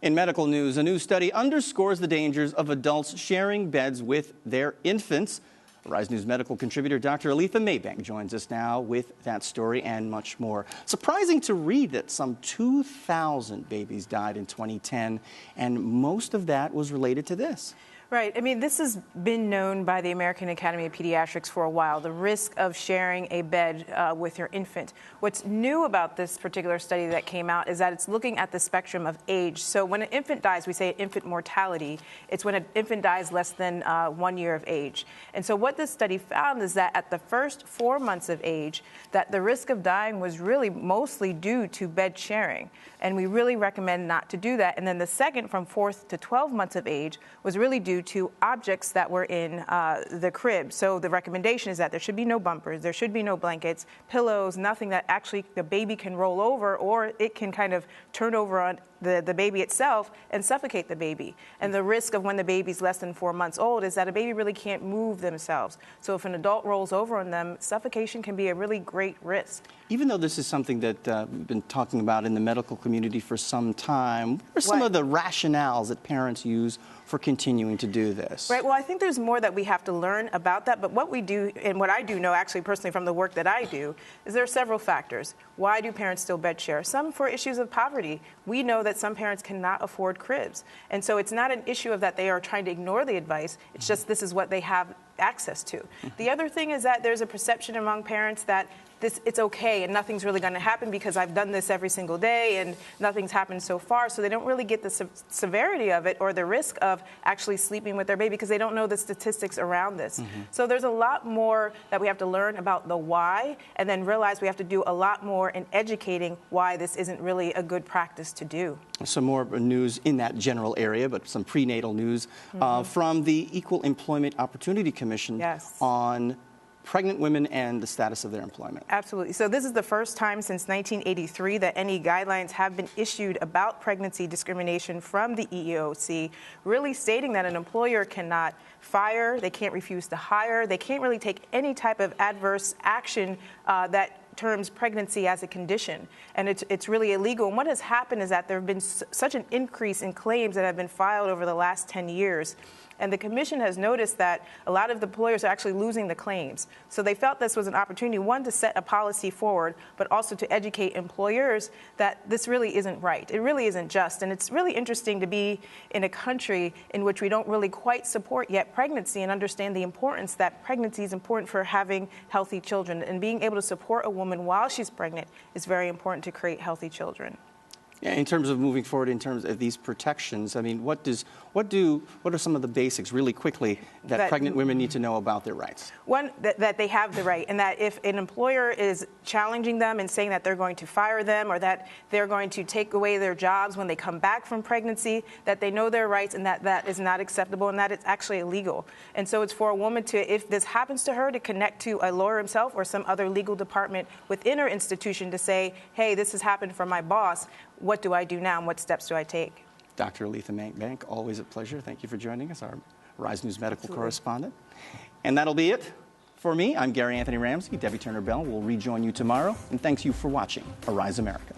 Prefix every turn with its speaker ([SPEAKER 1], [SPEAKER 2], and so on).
[SPEAKER 1] In medical news, a new study underscores the dangers of adults sharing beds with their infants. Rise News medical contributor Dr. Aletha Maybank joins us now with that story and much more. Surprising to read that some 2,000 babies died in 2010, and most of that was related to this.
[SPEAKER 2] Right. I mean, this has been known by the American Academy of Pediatrics for a while, the risk of sharing a bed with your infant. What's new about this particular study that came out is that it's looking at the spectrum of age. So when an infant dies, we say infant mortality. It's when an infant dies less than 1 year of age. And so what this study found is that at the first 4 months of age, that the risk of dying was really mostly due to bed sharing. And we really recommend not to do that. And then the second, from 4th to 12 months of age, was really due to objects that were in the crib. So the recommendation is that there should be no bumpers, there should be no blankets, pillows, nothing that actually the baby can roll over, or it can kind of turn over on the baby itself and suffocate the baby. And the risk of when the baby's less than 4 months old is that a baby really can't move themselves. So if an adult rolls over on them, suffocation can be a really great risk.
[SPEAKER 1] Even though this is something that we've been talking about in the medical community for some time, what are some of the rationales that parents use for continuing to do this?
[SPEAKER 2] Right. Well, I think there's more that we have to learn about that. But what we do, and what I do know actually personally from the work that I do, is there are several factors. Why do parents still bed share? Some for issues of poverty. We know that some parents cannot afford cribs. And so it's not an issue of that they are trying to ignore the advice. It's just this is what they have access to. The other thing is that there's a perception among parents that it's okay and nothing's really going to happen because I've done this every single day and nothing's happened so far. So they don't really get the severity of it or the risk of actually sleeping with their baby because they don't know the statistics around this. So there's a lot more that we have to learn about the why, and then realize we have to do a lot more in educating why this isn't really a good practice to do.
[SPEAKER 1] Some more news in that general area, but some prenatal news from the Equal Employment Opportunity Commission on pregnant women and the status of their employment.
[SPEAKER 2] Absolutely. So this is the first time since 1983 that any guidelines have been issued about pregnancy discrimination from the EEOC, really stating that an employer cannot fire, they can't refuse to hire, they can't really take any type of adverse action that terms pregnancy as a condition, and it's really illegal. And what has happened is that there have been such an increase in claims that have been filed over the last 10 years. And the commission has noticed that a lot of the employers are actually losing the claims. So they felt this was an opportunity, one, to set a policy forward, but also to educate employers that this really isn't right. It really isn't just. And it's really interesting to be in a country in which we don't really quite support yet pregnancy and understand the importance that pregnancy is important for having healthy children. And being able to support a woman while she's pregnant is very important to create healthy children.
[SPEAKER 1] Yeah, in terms of moving forward, in terms of these protections, I mean, what are some of the basics, really quickly, that pregnant women need to know about their rights? One,
[SPEAKER 2] that they have the right, and that if an employer is challenging them and saying that they're going to fire them or that they're going to take away their jobs when they come back from pregnancy, that they know their rights and that that is not acceptable and that it's actually illegal. And so it's for a woman to, if this happens to her, to connect to a lawyer himself or some other legal department within her institution to say, hey, this has happened for my boss. What do I do now and what steps do I take?
[SPEAKER 1] Dr. Aletha Maybank, always a pleasure. Thank you for joining us, our Rise News medical correspondent. And that'll be it for me. I'm Gary Anthony Ramsey. Debbie Turner-Bell will rejoin you tomorrow. And thanks you for watching Arise America.